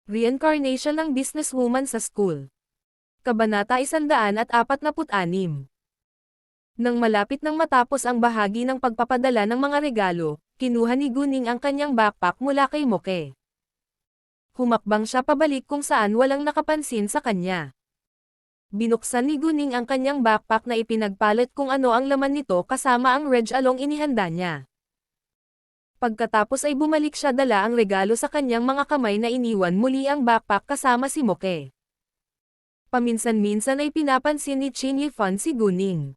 Reincarnation ng businesswoman sa school. Kabanata 146. Nang malapit nang matapos ang bahagi ng pagpapadala ng mga regalo, kinuha ni Guning ang kanyang backpack mula kay Moke. Humakbang siya pabalik kung saan walang nakapansin sa kanya. Binuksan ni Guning ang kanyang backpack na ipinagpalit kung ano ang laman nito kasama ang Reg Along inihanda niya. Pagkatapos ay bumalik siya dala ang regalo sa kanyang mga kamay na iniwan muli ang backpack kasama si Moke. Paminsan-minsan ay pinapansin ni Chin Yifan si Guning.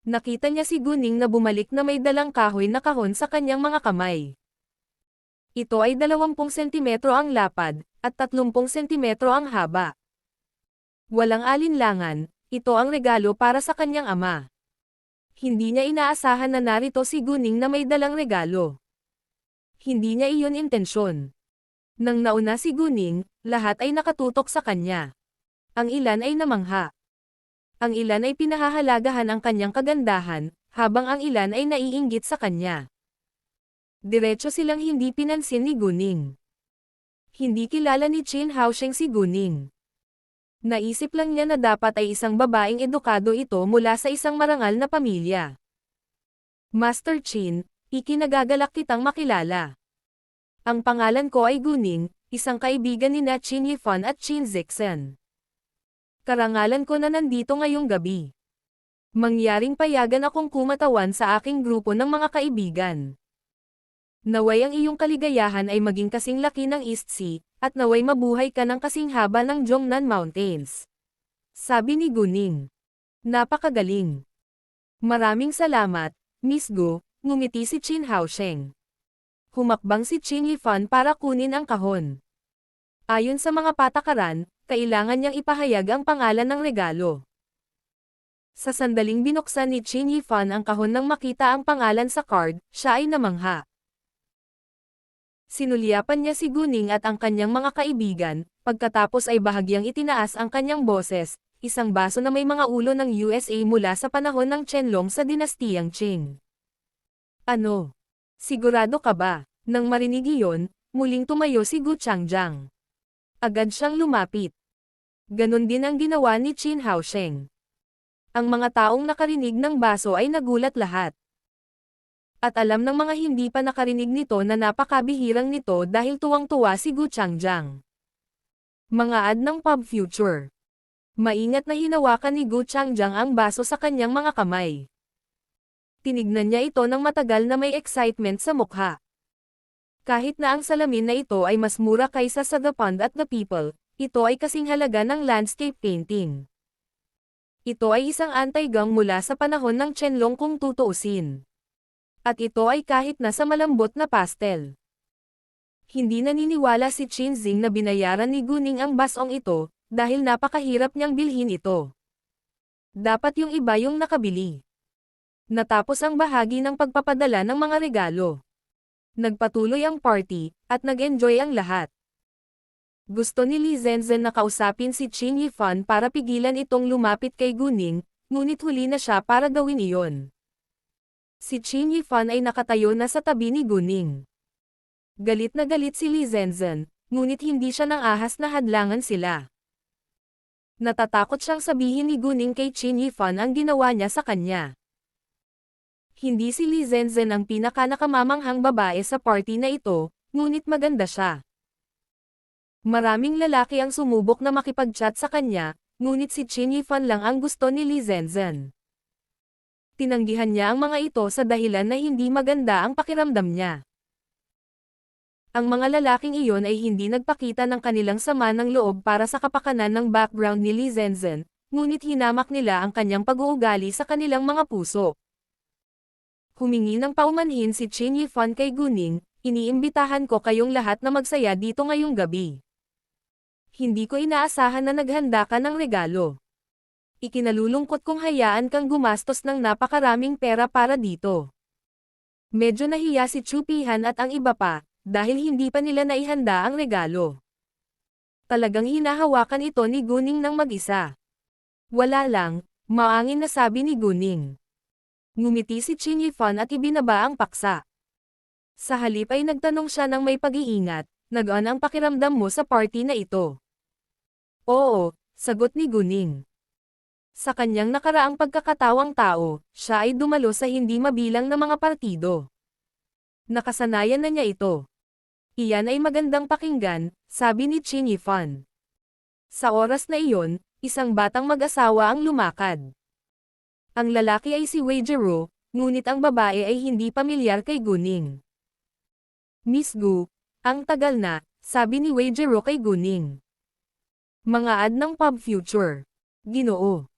Nakita niya si Guning na bumalik na may dalang kahoy na kahon sa kanyang mga kamay. Ito ay 20 sentimetro ang lapad, at 30 sentimetro ang haba. Walang alinlangan, ito ang regalo para sa kanyang ama. Hindi niya inaasahan na narito si Guning na may dalang regalo. Hindi niya iyon intensyon. Nang nauna si Guning, lahat ay nakatutok sa kanya. Ang ilan ay namangha. Ang ilan ay pinahahalagahan ang kanyang kagandahan, habang ang ilan ay naiinggit sa kanya. Diretso silang hindi pinansin ni Guning. Hindi kilala ni Chin Haosheng si Guning. Naisip lang niya na dapat ay isang babaeng edukado ito mula sa isang marangal na pamilya. Master Chin, ikinagagalak kitang makilala. Ang pangalan ko ay Guning, isang kaibigan ni na Chin Yifan at Chin Zixen. Karangalan ko na nandito ngayong gabi. Mangyaring payagan akong kumatawan sa aking grupo ng mga kaibigan. Naway ang iyong kaligayahan ay maging kasing laki ng East Sea, at naway mabuhay ka ng kasing haba ng Jongnan Mountains. Sabi ni Guning. Napakagaling. Maraming salamat, Miss Gu, ngumiti si Chin Haosheng. Humakbang si Chin Yifan para kunin ang kahon. Ayon sa mga patakaran, kailangan niyang ipahayag ang pangalan ng regalo. Sa sandaling binuksan ni Chin Yifan ang kahon nang makita ang pangalan sa card, siya ay namangha. Sinulyapan niya si Guning at ang kanyang mga kaibigan, pagkatapos ay bahagyang itinaas ang kanyang boses, isang baso na may mga ulo ng USA mula sa panahon ng Qianlong sa dinastiyang Qing. Ano? Sigurado ka ba? Nang marinig iyon, muling tumayo si Gu Changjiang. Agad siyang lumapit. Ganon din ang ginawa ni Chin Haosheng. Ang mga taong nakarinig ng baso ay nagulat lahat. At alam ng mga hindi pa nakarinig nito na napakabihirang nito dahil tuwang-tuwa si Gu Changjiang. Mga ad ng Pub Future. Maingat na hinawakan ni Gu Changjiang ang baso sa kanyang mga kamay. Tinignan niya ito ng matagal na may excitement sa mukha. Kahit na ang salamin na ito ay mas mura kaysa sa The Pond at The People, ito ay kasing halaga ng landscape painting. Ito ay isang anti-gang mula sa panahon ng Qianlong kung tutuusin. At ito ay kahit na sa malambot na pastel. Hindi naniniwala si Chin Zing na binayaran ni Guning ang basong ito, dahil napakahirap niyang bilhin ito. Dapat yung iba yung nakabili. Natapos ang bahagi ng pagpapadala ng mga regalo. Nagpatuloy ang party, at nag-enjoy ang lahat. Gusto ni Li Zenzhen na kausapin si Chin Yifan para pigilan itong lumapit kay Guning, ngunit huli na siya para gawin iyon. Si Chin Yifan ay nakatayo na sa tabi ni Guning. Galit na galit si Li Zenzhen, ngunit hindi siya nang ahas na hadlangan sila. Natatakot siyang sabihin ni Guning kay Chin Yifan ang ginawa niya sa kanya. Hindi si Li Zenzhen ang pinaka-nakamamanghang babae sa party na ito, ngunit maganda siya. Maraming lalaki ang sumubok na makipag-chat sa kanya, ngunit si Chin Yifan lang ang gusto ni Li Zenzhen. Tinanggihan niya ang mga ito sa dahilan na hindi maganda ang pakiramdam niya. Ang mga lalaking iyon ay hindi nagpakita ng kanilang sama ng loob para sa kapakanan ng background ni Li Zenzhen, ngunit hinamak nila ang kanyang pag-uugali sa kanilang mga puso. Humingi ng paumanhin si Chin Yifan kay Guning, iniimbitahan ko kayong lahat na magsaya dito ngayong gabi. Hindi ko inaasahan na naghanda ka ng regalo. Ikinalulungkot kong hayaan kang gumastos ng napakaraming pera para dito. Medyo nahiya si Chu Pihan at ang iba pa, dahil hindi pa nila naihanda ang regalo. Talagang hinahawakan ito ni Guning ng mag-isa. Wala lang, maangin na sabi ni Guning. Ngumiti si Chin Yifan at ibinaba ang paksa. Sa halip ay nagtanong siya ng may pag-iingat, Nagaan ang pakiramdam mo sa party na ito? Oo, sagot ni Guning. Sa kanyang nakaraang pagkakatawang tao, siya ay dumalo sa hindi mabilang na mga partido. Nakasanayan na niya ito. Iyan ay magandang pakinggan, sabi ni Qin Yifan. Sa oras na iyon, isang batang mag-asawa ang lumakad. Ang lalaki ay si Wei Jiro, ngunit ang babae ay hindi pamilyar kay Guning. Miss Gu, ang tagal na, sabi ni Wei Jiro kay Guning. Mga ad ng Pub Future. Ginoo.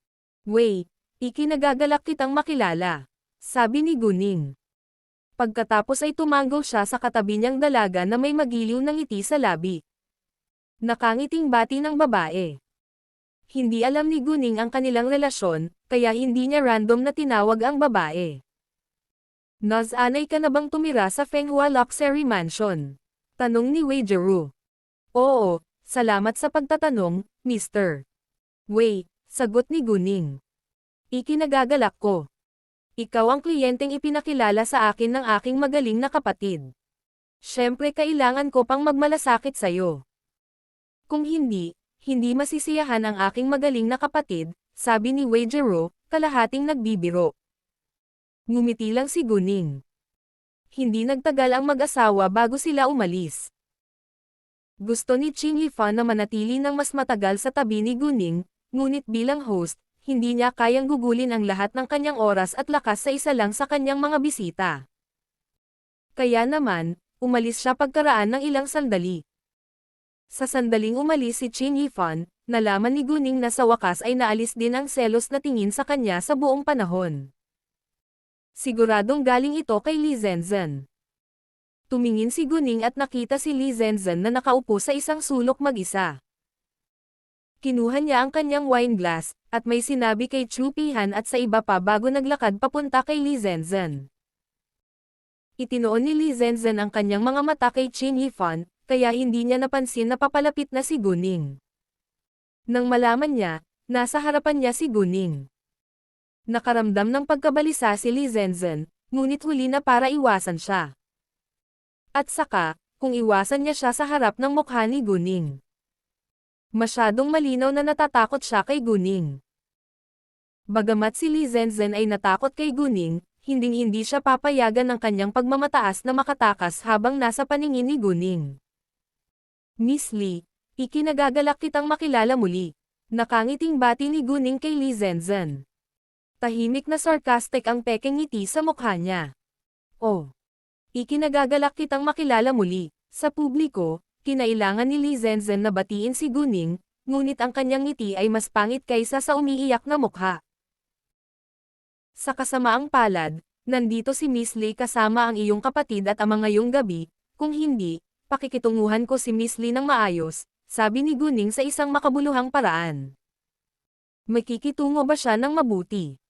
Wei, ikinagagalak kitang makilala, sabi ni Guning. Pagkatapos ay tumango siya sa katabi niyang dalaga na may magiliw ng ngiti sa labi. Nakangiting bati ng babae. Hindi alam ni Guning ang kanilang relasyon, kaya hindi niya random na tinawag ang babae. Anay ka na bang tumira sa Fenghua Luxury Mansion? Tanong ni Wei Jiro. Oo, salamat sa pagtatanong, Mr. Wei, sagot ni Guning. Ikinagagalak ko. Ikaw ang kliyenteng ipinakilala sa akin ng aking magaling na kapatid. Siyempre kailangan ko pang magmalasakit sa'yo. Kung hindi masisiyahan ang aking magaling na kapatid, sabi ni Wei Jiro, kalahating nagbibiro. Ngumiti lang si Guning. Hindi nagtagal ang mag-asawa bago sila umalis. Gusto ni Qin Yifan na manatili ng mas matagal sa tabi ni Guning, ngunit bilang host, hindi niya kayang gugulin ang lahat ng kanyang oras at lakas sa isa lang sa kanyang mga bisita. Kaya naman, umalis siya pagkaraan ng ilang sandali. Sa sandaling umalis si Qin Yifan, nalaman ni Guning na sa wakas ay naalis din ang selos na tingin sa kanya sa buong panahon. Siguradong galing ito kay Li Zenzhen. Tumingin si Guning at nakita si Li Zenzhen na nakaupo sa isang sulok mag-isa. Kinuha niya ang kanyang wine glass, at may sinabi kay Chu Pihan at sa iba pa bago naglakad papunta kay Li Zenzhen. Itinoon ni Li Zenzhen ang kanyang mga mata kay Qin Yifan, kaya hindi niya napansin na papalapit na si Guning. Nang malaman niya, nasa harapan niya si Guning. Nakaramdam ng pagkabalisa si Li Zenzhen, ngunit huli na para iwasan siya. At saka, kung iwasan niya siya sa harap ng mukha ni Guning. Masyadong malinaw na natatakot siya kay Guning. Bagamat si Li Zenzhen ay natakot kay Guning, hinding-hindi siya papayagan ng kanyang pagmamataas na makatakas habang nasa paningin ni Guning. Miss Li, ikinagagalak kitang makilala muli. Nakangiting bati ni Guning kay Li Zenzhen. Tahimik na sarcastic ang pekeng ngiti sa mukha niya. Oh. Ikinagagalak kitang makilala muli. Sa publiko, kinailangan ni Li Zenzhen na batiin si Guning, ngunit ang kanyang ngiti ay mas pangit kaysa sa umiiyak na mukha. Sa kasamaang palad, nandito si Miss Li kasama ang iyong kapatid at ama ngayong gabi, kung hindi, pakikitunguhan ko si Miss Li ng maayos, sabi ni Guning sa isang makabuluhang paraan. Makikitungo ba siya ng mabuti?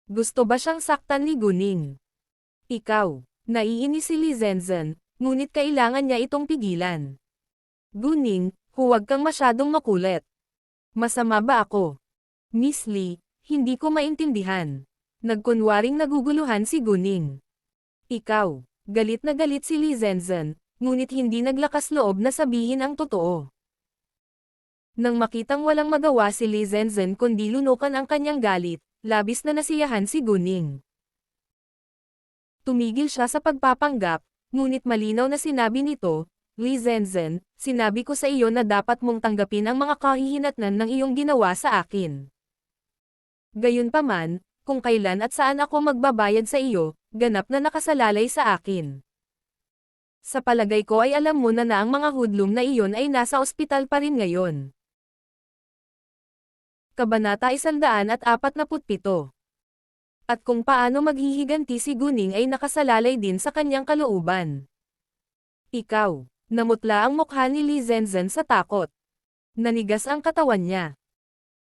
Gusto ba siyang saktan ni Guning? Ikaw, naiinis si Li Zenzhen, ngunit kailangan niya itong pigilan. Guning, huwag kang masyadong makulit. Masama ba ako? Miss Li, hindi ko maintindihan. Nagkunwaring naguguluhan si Guning. Ikaw, galit na galit si Li Zenzhen, ngunit hindi naglakas loob na sabihin ang totoo. Nang makitang walang magawa si Li Zenzhen kundi lunukan ang kanyang galit, labis na nasiyahan si Guning. Tumigil siya sa pagpapanggap, ngunit malinaw na sinabi nito, Li Zenzhen, sinabi ko sa iyo na dapat mong tanggapin ang mga kahihinatnan ng iyong ginawa sa akin. Gayunpaman, kung kailan at saan ako magbabayad sa iyo, ganap na nakasalalay sa akin. Sa palagay ko ay alam mo na ang mga hudlum na iyon ay nasa ospital pa rin ngayon. Kabanata 147. At kung paano maghihiganti si Guning ay nakasalalay din sa kanyang kalooban. Ikaw, namutla ang mukha ni Li Zenzhen sa takot. Nanigas ang katawan niya.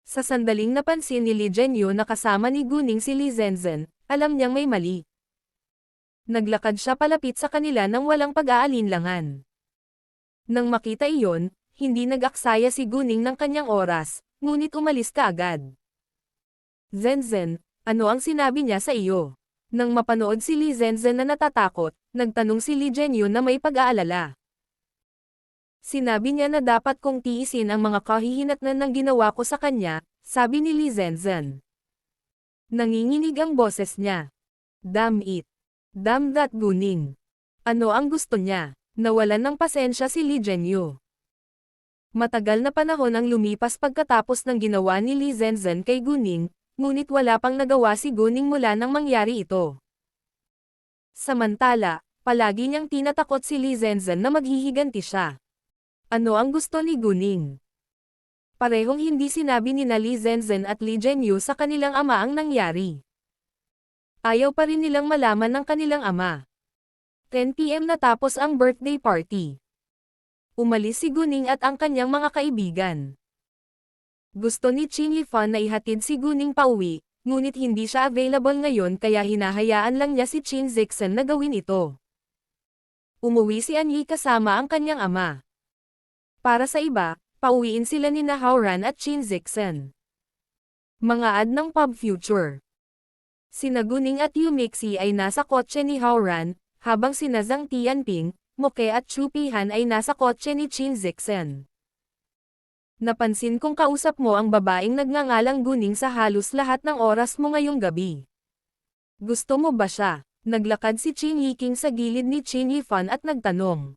Sa sandaling napansin ni Li Zhenyu na kasama ni Guning si Li Zenzhen, alam niyang may mali. Naglakad siya palapit sa kanila nang walang pag-aalinlangan. Nang makita iyon, hindi nag-aksaya si Guning ng kanyang oras, ngunit umalis kaagad. Zenzhen, ano ang sinabi niya sa iyo? Nang mapanood si Li Zenzhen na natatakot, nagtanong si Li Zhenyu na may pag-aalala. Sinabi niya na dapat kong tiisin ang mga kahihinatnan ng ginawa ko sa kanya, sabi ni Li Zenzan. Nanginginig ang boses niya. Damn it. Damn that Guning. Ano ang gusto niya? Nawalan ng pasensya si Li Zhenyu. Matagal na panahon ang lumipas pagkatapos ng ginawa ni Li Zenzan kay Guning, ngunit wala pang nagawa si Guning mula nang mangyari ito. Samantala, palagi niyang tinatakot si Li Zenzan na maghihiganti siya. Ano ang gusto ni Guning? Parehong hindi sinabi ni Li Zenzan at Li Zhenyu sa kanilang ama ang nangyari. Ayaw pa rin nilang malaman ng kanilang ama. 10 PM natapos ang birthday party. Umalis si Guning at ang kanyang mga kaibigan. Gusto ni Qin Yifan na ihatid si Guning pauwi, ngunit hindi siya available ngayon kaya hinahayaan lang niya si Qin Zixan na gawin ito. Umuwi si Anyi kasama ang kanyang ama. Para sa iba, pauwiin sila ni Haoran at Qin Zixan. Mga ad ng Pub Future. Sina Guning at Yumixi ay nasa kotse ni Haoran, habang sina Zhang Tianping, Moke at Chu Pihan ay nasa kotse ni Qin Zixan. Napansin kong kausap mo ang babaeng nagngangalang Guning sa halos lahat ng oras mo ngayong gabi. Gusto mo ba siya? Naglakad si Qin Yiking sa gilid ni Qin Yifan at nagtanong.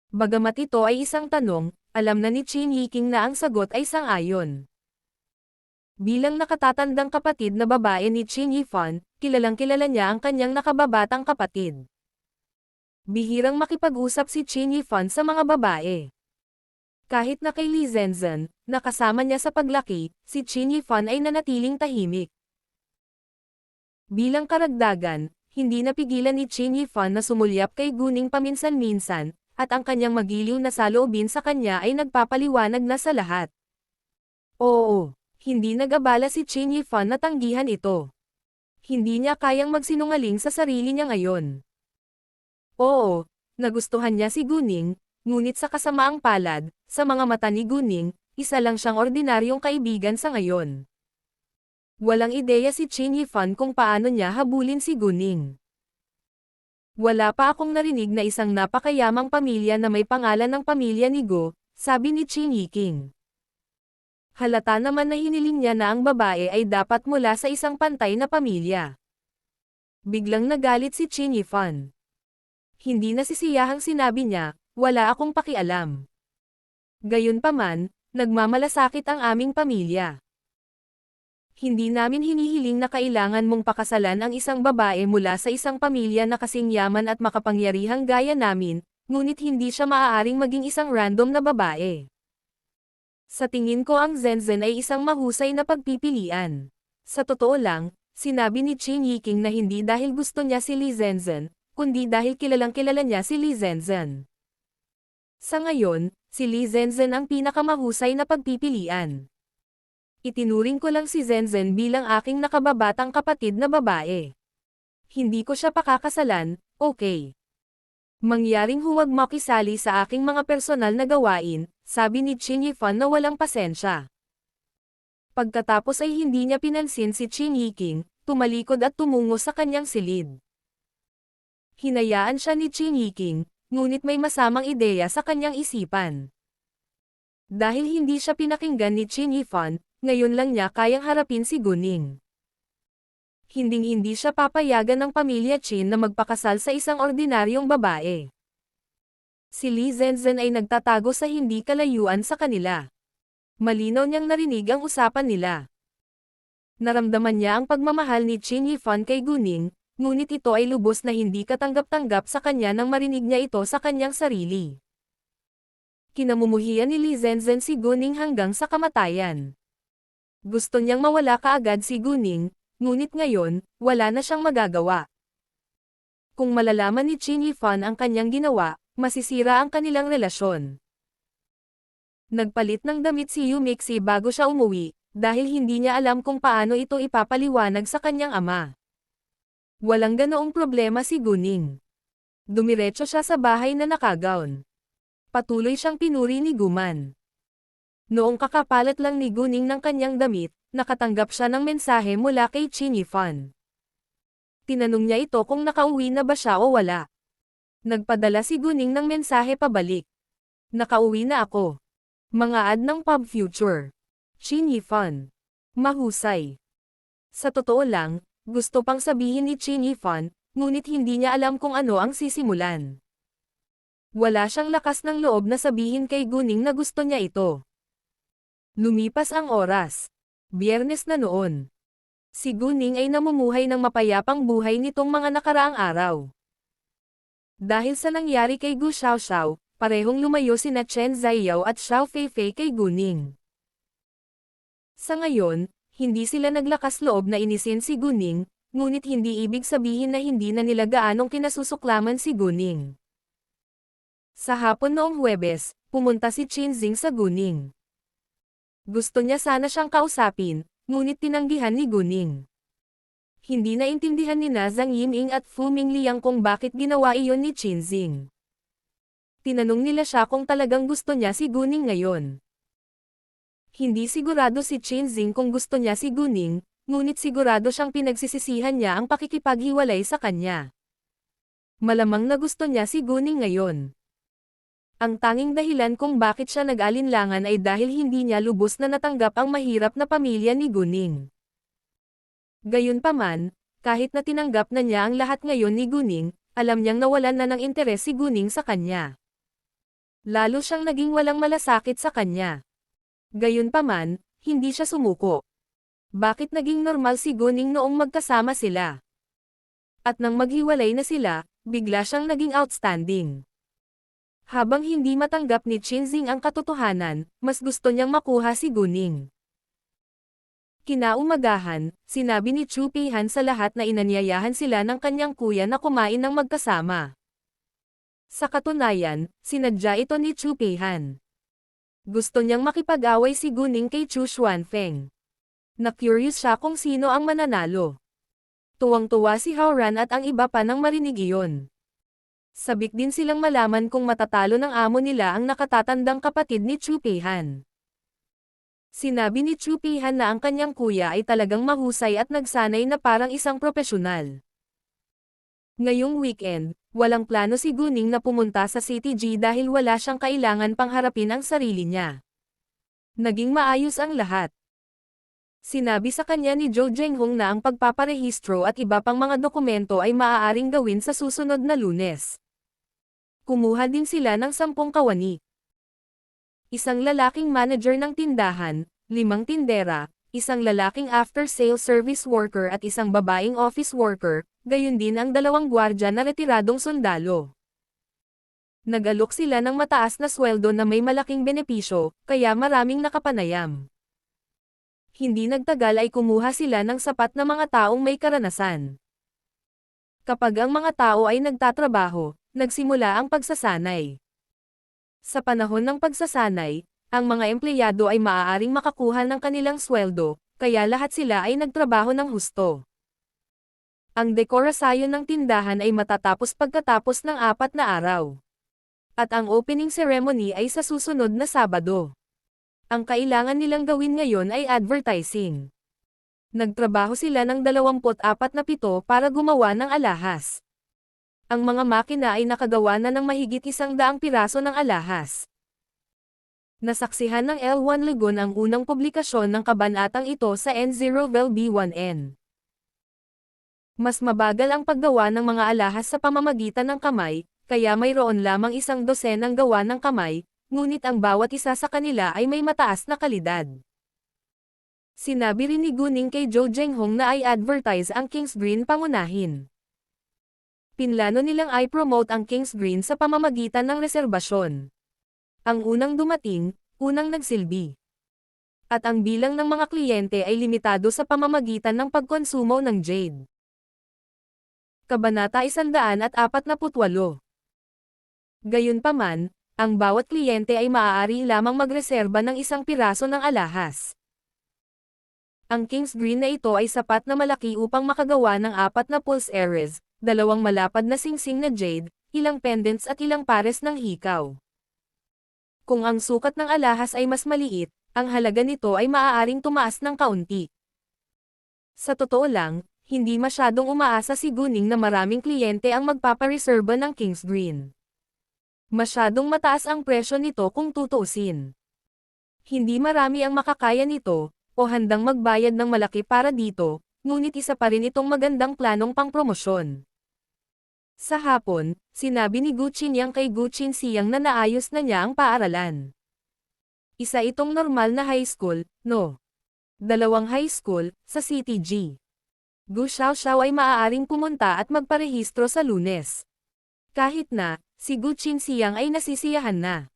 Bagamat ito ay isang tanong, alam na ni Qin Yiking na ang sagot ay sang-ayon. Bilang nakatatandang kapatid na babae ni Qin Yifan, kilalang-kilala niya ang kanyang nakababatang kapatid. Bihirang makipag-usap si Qin Yifan sa mga babae. Kahit na kay Li Zenzan, nakasama niya sa paglaki, si Qin Yifan ay nanatiling tahimik. Bilang karagdagan, hindi napigilan ni Qin Yifan na sumulyap kay Guning paminsan-minsan, at ang kanyang magiliw na saloobin sa kanya ay nagpapaliwanag na sa lahat. Oo, hindi nag-abala si Qin Yifan na tanggihan ito. Hindi niya kayang magsinungaling sa sarili niya ngayon. Oo, nagustuhan niya si Guning, ngunit sa kasamaang palad, sa mga mata ni Guning, isa lang siyang ordinaryong kaibigan sa ngayon. Walang ideya si Qin Yifan kung paano niya habulin si Guning. Wala pa akong narinig na isang napakayamang pamilya na may pangalan ng pamilya ni Go, sabi ni Qin Yiking. Halata naman na hiniling niya na ang babae ay dapat mula sa isang pantay na pamilya. Biglang nagalit si Qin Yifan. Hindi nasisiyahang sinabi niya, wala akong pakialam. Gayunpaman, nagmamalasakit ang aming pamilya. Hindi namin hinihiling na kailangan mong pakasalan ang isang babae mula sa isang pamilya na kasing yaman at makapangyarihang gaya namin, ngunit hindi siya maaaring maging isang random na babae. Sa tingin ko ang Zenzan ay isang mahusay na pagpipilian. Sa totoo lang, sinabi ni Qin Yiking na hindi dahil gusto niya si Li Zenzan, kundi dahil kilalang-kilala niya si Li Zenzan. Sa ngayon, si Li Zenzan ang pinakamahusay na pagpipilian. Itinuring ko lang si Zenzan bilang aking nakababatang kapatid na babae. Hindi ko siya pakakasalan, okay. Mangyaring huwag makisali sa aking mga personal na gawain, sabi ni Qin Yifan na walang pasensya. Pagkatapos ay hindi niya pinansin si Qin Yiking, tumalikod at tumungo sa kanyang silid. Hinayaan siya ni Qin Yiking, ngunit may masamang ideya sa kanyang isipan. Dahil hindi siya pinakinggan ni Qin Yifan, ngayon lang niya kayang harapin si Guning. Hinding-hindi siya papayagan ng pamilya Qin na magpakasal sa isang ordinaryong babae. Si Li Zenzan ay nagtatago sa hindi kalayuan sa kanila. Malinaw niyang narinig ang usapan nila. Naramdaman niya ang pagmamahal ni Qin Yifan kay Guning, ngunit ito ay lubos na hindi katanggap-tanggap sa kanya nang marinig niya ito sa kanyang sarili. Kinamumuhian ni Li Zenzan si Guning hanggang sa kamatayan. Gusto niyang mawala kaagad si Guning, ngunit ngayon, wala na siyang magagawa. Kung malalaman ni Qin Yifan ang kanyang ginawa, masisira ang kanilang relasyon. Nagpalit ng damit si Yumixi bago siya umuwi, dahil hindi niya alam kung paano ito ipapaliwanag sa kanyang ama. Walang ganoong problema si Guning. Dumiretso siya sa bahay na nakagown. Patuloy siyang pinuri ni Guman. Noong kakapalat lang ni Guning ng kanyang damit, nakatanggap siya ng mensahe mula kay Qin Yifan. Tinanong niya ito kung nakauwi na ba siya o wala. Nagpadala si Guning ng mensahe pabalik. Nakauwi na ako. Mga ad ng Pub Future. Chin Yifan. Mahusay. Sa totoo lang, gusto pang sabihin ni Chin Yifan, ngunit hindi niya alam kung ano ang sisimulan. Wala siyang lakas ng loob na sabihin kay Guning na gusto niya ito. Lumipas ang oras. Biyernes na noon. Si Guning ay namumuhay ng mapayapang buhay nitong mga nakaraang araw. Dahil sa nangyari kay Gu Xiaoxiao, parehong lumayo sina Chen Ziyao at Xiao Feifei kay Guning. Sa ngayon, hindi sila naglakas loob na inisin si Guning, ngunit hindi ibig sabihin na hindi na nila gaanong kinasusuklaman si Guning. Sa hapon noong Huwebes, pumunta si Qinzing sa Guning. Gusto niya sana siyang kausapin, ngunit tinanggihan ni Guning. Hindi naintindihan ni Zhang Yiming at Fu Mingliang kung bakit ginawa iyon ni Qinzing. Tinanong nila siya kung talagang gusto niya si Guning ngayon. Hindi sigurado si Qinzing kung gusto niya si Guning, ngunit sigurado siyang pinagsisisihan niya ang pakikipaghiwalay sa kanya. Malamang na gusto niya si Guning ngayon. Ang tanging dahilan kung bakit siya nag-alinlangan ay dahil hindi niya lubos na natanggap ang mahirap na pamilya ni Guning. Gayunpaman, kahit na tinanggap na niya ang lahat ngayon ni Guning, alam niyang nawalan na ng interes si Guning sa kanya. Lalo siyang naging walang malasakit sa kanya. Gayunpaman, hindi siya sumuko. Bakit naging normal si Guning noong magkasama sila? At nang maghiwalay na sila, bigla siyang naging outstanding. Habang hindi matanggap ni Qinzing ang katotohanan, mas gusto niyang makuha si Guning. Kinaumagahan, sinabi ni Chu Peihan sa lahat na inanyayahan sila ng kanyang kuya na kumain ng magkasama. Sa katunayan, sinadya ito ni Chu Peihan. Gusto niyang makipag-away si Guning kay Chu Xuanfeng. Na-curious siya kung sino ang mananalo. Tuwang-tuwa si Haoran at ang iba pa nang marinig iyon. Sabik din silang malaman kung matatalo ng amo nila ang nakatatandang kapatid ni Chu Peihan. Sinabi ni Chu Peihan na ang kanyang kuya ay talagang mahusay at nagsanay na parang isang propesyonal. Ngayong weekend, walang plano si Guning na pumunta sa CTG dahil wala siyang kailangan pang harapin ang sarili niya. Naging maayos ang lahat. Sinabi sa kanya ni Zhou Zhenghong na ang pagpaparehistro at iba pang mga dokumento ay maaaring gawin sa susunod na Lunes. Kumuha din sila ng 10 kawani. Isang lalaking manager ng tindahan, 5 tindera, isang lalaking after-sale service worker at isang babaeng office worker, gayon din ang 2 gwardya na retiradong sundalo. Nag-alok sila ng mataas na sweldo na may malaking benepisyo, kaya maraming nakapanayam. Hindi nagtagal ay kumuha sila ng sapat na mga taong may karanasan. Kapag ang mga tao ay nagtatrabaho, nagsimula ang pagsasanay. Sa panahon ng pagsasanay, ang mga empleyado ay maaaring makakuha ng kanilang sweldo, kaya lahat sila ay nagtrabaho ng husto. Ang dekorasyon ng tindahan ay matatapos pagkatapos ng 4 na araw. At ang opening ceremony ay sa susunod na Sabado. Ang kailangan nilang gawin ngayon ay advertising. Nagtrabaho sila ng 24 na pito para gumawa ng alahas. Ang mga makina ay nakagawa na ng mahigit 100 piraso ng alahas. Nasaksihan ng L1 Legon ang unang publikasyon ng kabanatang ito sa N0vel B1N. Mas mabagal ang paggawa ng mga alahas sa pamamagitan ng kamay, kaya mayroon lamang 12 ang gawa ng kamay, ngunit ang bawat isa sa kanila ay may mataas na kalidad. Sinabi rin ni Guning kay Zhou Zhenghong na i-advertise ang King's Green pangunahin. Pinlano nilang i-promote ang King's Green sa pamamagitan ng reserbasyon. Ang unang dumating, unang nagsilbi. At ang bilang ng mga kliyente ay limitado sa pamamagitan ng pagkonsumo ng jade. Kabanata 148. Gayunpaman, ang bawat kliyente ay maaari lamang magreserba ng 1 piraso ng alahas. Ang King's Green na ito ay sapat na malaki upang makagawa ng 4 na pulse earrings, 2 malapad na singsing na jade, ilang pendants at ilang pares ng hikaw. Kung ang sukat ng alahas ay mas maliit, ang halaga nito ay maaaring tumaas ng kaunti. Sa totoo lang, hindi masyadong umaasa si Guning na maraming kliyente ang magpapareserba ng King's Green. Masyadong mataas ang presyo nito kung tutuusin. Hindi marami ang makakaya nito, o handang magbayad ng malaki para dito, ngunit isa pa rin itong magandang planong pangpromosyon. Sa hapon, sinabi ni Gucci Niyang kay Gucci Siyang na naayos na niya ang paaralan. Isa itong normal na high school, no? Dalawang high school, sa CTG. Gu Xiaoxiao ay maaaring pumunta at magparehistro sa Lunes. Kahit na, si Gucci Siyang ay nasisiyahan na.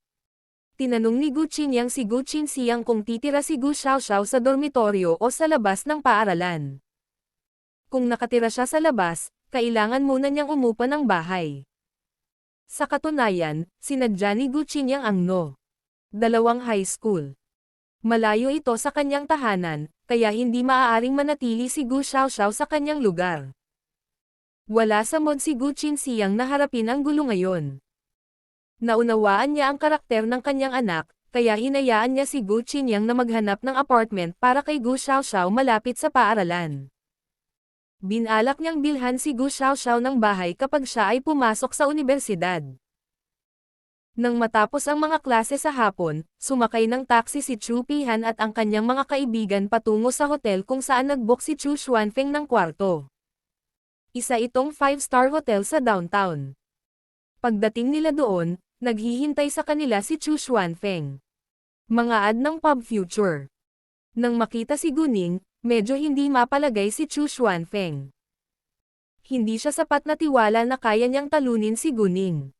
Tinanong ni Gucci Niyang si Gucci Siyang kung titira si Gu Xiaoxiao sa dormitoryo o sa labas ng paaralan. Kung nakatira siya sa labas, kailangan muna niyang umupa ng bahay. Sa katunayan, sinadya ni Gucci Niyang ang dalawang high school. Malayo ito sa kanyang tahanan, kaya hindi maaaring manatili si Gu Xiaoxiao sa kanyang lugar. Wala sa mood si Gucci Siyang na harapin ang gulo ngayon. Naunawaan niya ang karakter ng kanyang anak, kaya hinayaan niya si Gucci Niyang na maghanap ng apartment para kay Gu Xiaoxiao malapit sa paaralan. Binalak niyang bilhan si Gu Xiaoxiao ng bahay kapag siya ay pumasok sa universidad. Nang matapos ang mga klase sa hapon, sumakay ng taxi si Chu Pihan at ang kanyang mga kaibigan patungo sa hotel kung saan nag-book si Chu Xuanfeng ng kwarto. Isa itong 5-star hotel sa downtown. Pagdating nila doon, naghihintay sa kanila si Chu Xuanfeng. Mga ad ng Pub Future. Nang makita si Guning, medyo hindi mapalagay si Chu Xuanfeng. Hindi siya sapat na tiwala na kaya niyang talunin si Guning.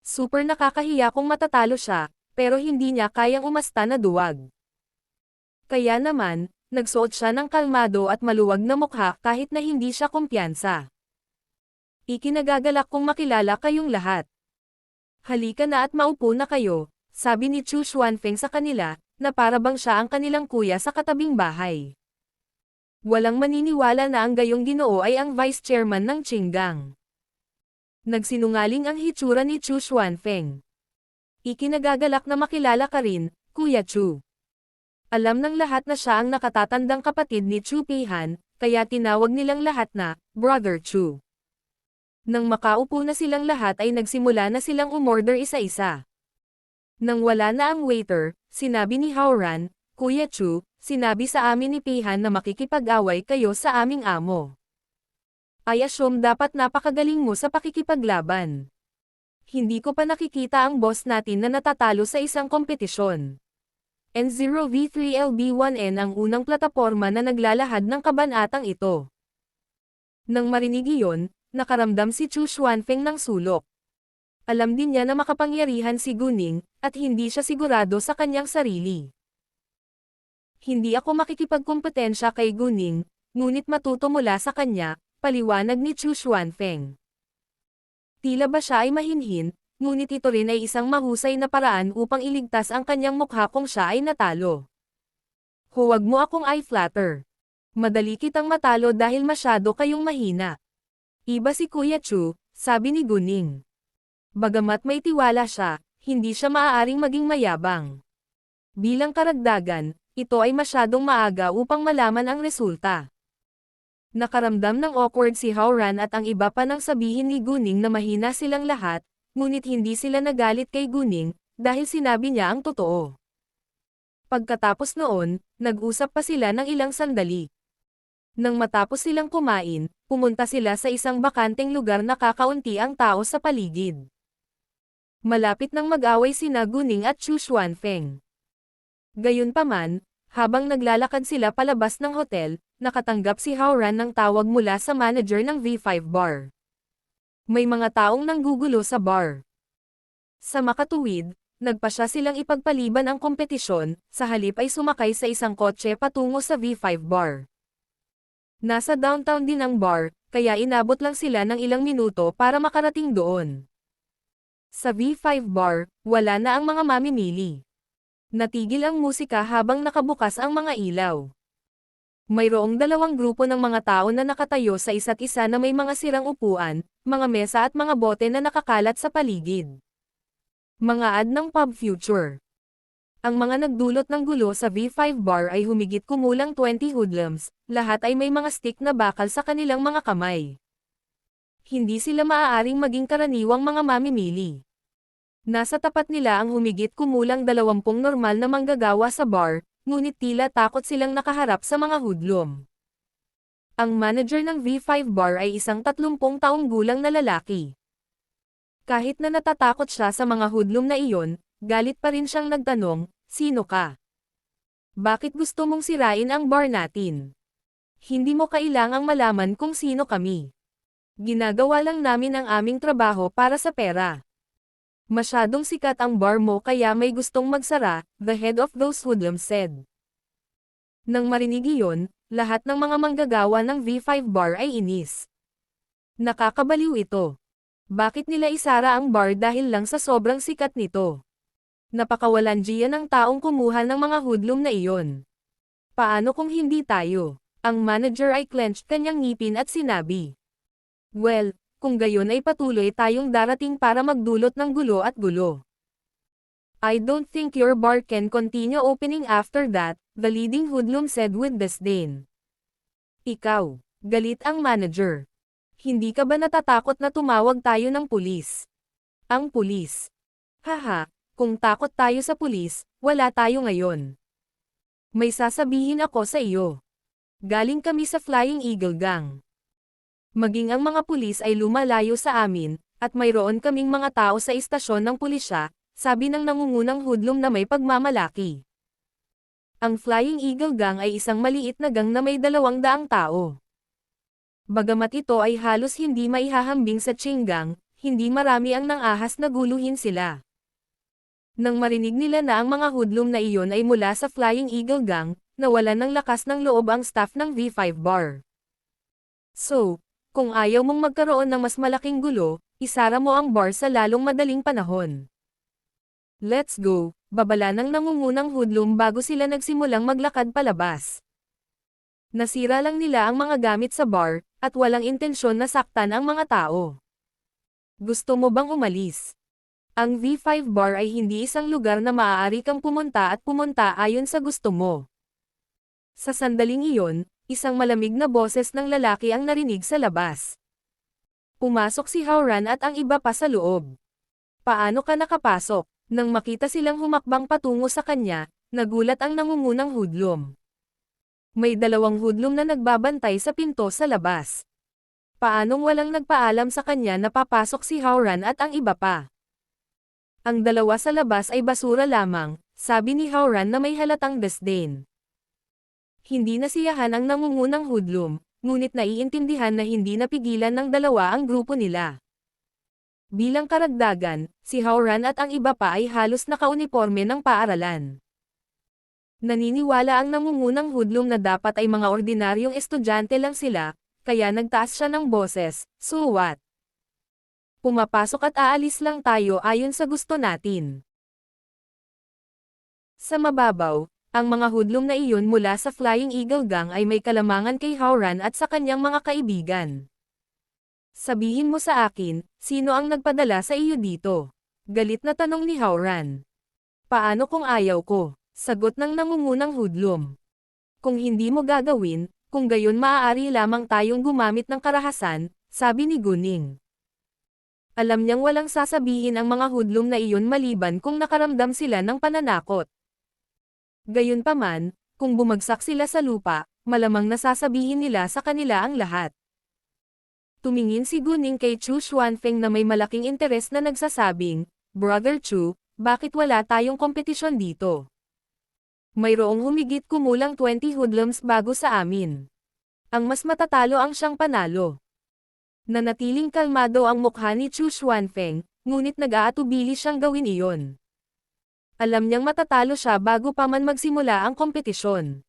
Super nakakahiya kung matatalo siya, pero hindi niya kayang umasta na duwag. Kaya naman, nagsuot siya ng kalmado at maluwag na mukha kahit na hindi siya kumpiyansa. Ikinagagalak kong makilala kayong lahat. Halika na at maupo na kayo, sabi ni Chu Xuanfeng sa kanila, na para bang siya ang kanilang kuya sa katabing bahay. Walang maniniwala na ang gayong Ginoo ay ang vice chairman ng Qinggang. Nagsinungaling ang hitsura ni Chu Xuanfeng. Ikinagagalak na makilala ka rin, Kuya Chu. Alam ng lahat na siya ang nakatatandang kapatid ni Chu Pihan, kaya tinawag nilang lahat na, Brother Chu. Nang makaupo na silang lahat ay nagsimula na silang umorder isa-isa. Nang wala na ang waiter, sinabi ni Haoran, Kuya Chu, sinabi sa amin ni Pihan na makikipag-away kayo sa aming amo. I assume dapat napakagaling mo sa pakikipaglaban. Hindi ko pa nakikita ang boss natin na natatalo sa isang kompetisyon. N0V3LB1N ang unang plataporma na naglalahad ng kabanatang ito. Nang marinig iyon, nakaramdam si Chu Xuanfeng ng sulok. Alam din niya na makapangyarihan si Guning, at hindi siya sigurado sa kanyang sarili. Hindi ako makikipagkompetensya kay Guning, ngunit matuto mula sa kanya, paliwanag ni Chu Xuanfeng. Tila ba siya ay mahinhin, ngunit ito rin ay isang mahusay na paraan upang iligtas ang kanyang mukha kung siya ay natalo. Huwag mo akong i-flatter. Madali kitang matalo dahil masyado kayong mahina. Iba si Kuya Chu, sabi ni Guning. Bagamat may tiwala siya, hindi siya maaaring maging mayabang. Bilang karagdagan, ito ay masyadong maaga upang malaman ang resulta. Nakaramdam ng awkward si Haoran at ang iba pa nang sabihin ni Guning na mahina silang lahat, ngunit hindi sila nagalit kay Guning, dahil sinabi niya ang totoo. Pagkatapos noon, nag-usap pa sila ng ilang sandali. Nang matapos silang kumain, pumunta sila sa isang bakanteng lugar na kakaunti ang tao sa paligid. Malapit nang mag-away sina Guning at Chu Xuanfeng. Gayunpaman, habang naglalakad sila palabas ng hotel, nakatanggap si Haoran ng tawag mula sa manager ng V5 Bar. May mga taong nanggugulo sa bar. Sa makatuwid, nagpasya silang ipagpaliban ang kompetisyon, sa halip ay sumakay sa isang kotse patungo sa V5 Bar. Nasa downtown din ang bar, kaya inabot lang sila ng ilang minuto para makarating doon. Sa V5 Bar, wala na ang mga mamimili. Natigil ang musika habang nakabukas ang mga ilaw. Mayroong dalawang grupo ng mga tao na nakatayo sa isa't isa na may mga sirang upuan, mga mesa at mga bote na nakakalat sa paligid. Mga ad ng Pub Future. Ang mga nagdulot ng gulo sa V5 Bar ay humigit kumulang 20 hoodlums, lahat ay may mga stick na bakal sa kanilang mga kamay. Hindi sila maaaring maging karaniwang mga mamimili. Nasa tapat nila ang humigit kumulang 20 normal na manggagawa sa bar, ngunit tila takot silang nakaharap sa mga hoodlum. Ang manager ng V5 Bar ay isang 30 taong gulang na lalaki. Kahit na natatakot siya sa mga hoodlum na iyon, galit pa rin siyang nagtanong, "Sino ka? Bakit gusto mong sirain ang bar natin? Hindi mo kailangang malaman kung sino kami. Ginagawa lang namin ang aming trabaho para sa pera. Masyadong sikat ang bar mo kaya may gustong magsara," the head of those hoodlums said. Nang marinig iyon, lahat ng mga manggagawa ng V5 Bar ay inis. Nakakabaliw ito. Bakit nila isara ang bar dahil lang sa sobrang sikat nito? Napakawalandiya ng taong kumuha ng mga hoodlum na iyon. Paano kung hindi tayo? Ang manager ay clenched kanyang ngipin at sinabi. Well, kung gayon ay patuloy tayong darating para magdulot ng gulo at gulo. I don't think your bar can continue opening after that, the leading hoodlum said with disdain. Ikaw, galit ang manager. Hindi ka ba natatakot na tumawag tayo ng pulis? Ang pulis. Haha, kung takot tayo sa pulis, wala tayo ngayon. May sasabihin ako sa iyo. Galing kami sa Flying Eagle Gang. Maging ang mga pulis ay lumalayo sa amin, at mayroon kaming mga tao sa istasyon ng pulisya, sabi ng nangungunang hoodlum na may pagmamalaki. Ang Flying Eagle Gang ay isang maliit na gang na may 200 tao. Bagamat ito ay halos hindi maihahambing sa Ching Gang, hindi marami ang nangahas na guluhin sila. Nang marinig nila na ang mga hoodlum na iyon ay mula sa Flying Eagle Gang, nawalan ng lakas ng loob ang staff ng V5 Bar. So, kung ayaw mong magkaroon ng mas malaking gulo, isara mo ang bar sa lalong madaling panahon. Let's go, babala ng nangungunang hoodlum bago sila nagsimulang maglakad palabas. Nasira lang nila ang mga gamit sa bar, at walang intensyon na saktan ang mga tao. Gusto mo bang umalis? Ang V5 Bar ay hindi isang lugar na maaari kang pumunta at pumunta ayon sa gusto mo. Sa sandaling iyon, isang malamig na boses ng lalaki ang narinig sa labas. Pumasok si Howran at ang iba pa sa loob. Paano ka nakapasok? Nang makita silang humakbang patungo sa kanya, nagulat ang nangungunang hoodlum. May 2 hoodlum na nagbabantay sa pinto sa labas. Paanong walang nagpaalam sa kanya na papasok si Howran at ang iba pa? Ang 2 sa labas ay basura lamang, sabi ni Howran na may halatang disdain. Hindi nasiyahan ang nangungunang hoodlum, ngunit naiintindihan na hindi napigilan ng 2 ang grupo nila. Bilang karagdagan, si Howran at ang iba pa ay halos nakauniporme ng paaralan. Naniniwala ang nangungunang hoodlum na dapat ay mga ordinaryong estudyante lang sila, kaya nagtaas siya ng boses, "So what? Pumapasok at aalis lang tayo ayon sa gusto natin." Sa mababaw, ang mga hoodlum na iyon mula sa Flying Eagle Gang ay may kalamangan kay Howran at sa kanyang mga kaibigan. Sabihin mo sa akin, sino ang nagpadala sa iyo dito? Galit na tanong ni Howran. Paano kung ayaw ko? Sagot ng nangungunang hoodlum. Kung hindi mo gagawin, kung gayon maaari lamang tayong gumamit ng karahasan, sabi ni Gunning. Alam niyang walang sasabihin ang mga hoodlum na iyon maliban kung nakaramdam sila ng pananakot. Gayunpaman, kung bumagsak sila sa lupa, malamang nasasabihin nila sa kanila ang lahat. Tumingin si Gunning kay Chu Xuanfeng na may malaking interes na nagsasabing, "Brother Chu, bakit wala tayong kompetisyon dito? Mayroong humigit kumulang 20 hoodlums bago sa amin. Ang mas matatalo ang siyang panalo." Nanatiling kalmado ang mukha ni Chu Xuanfeng, ngunit nag-aatubili siyang gawin iyon. Alam niyang matatalo siya bago pa man magsimula ang kompetisyon.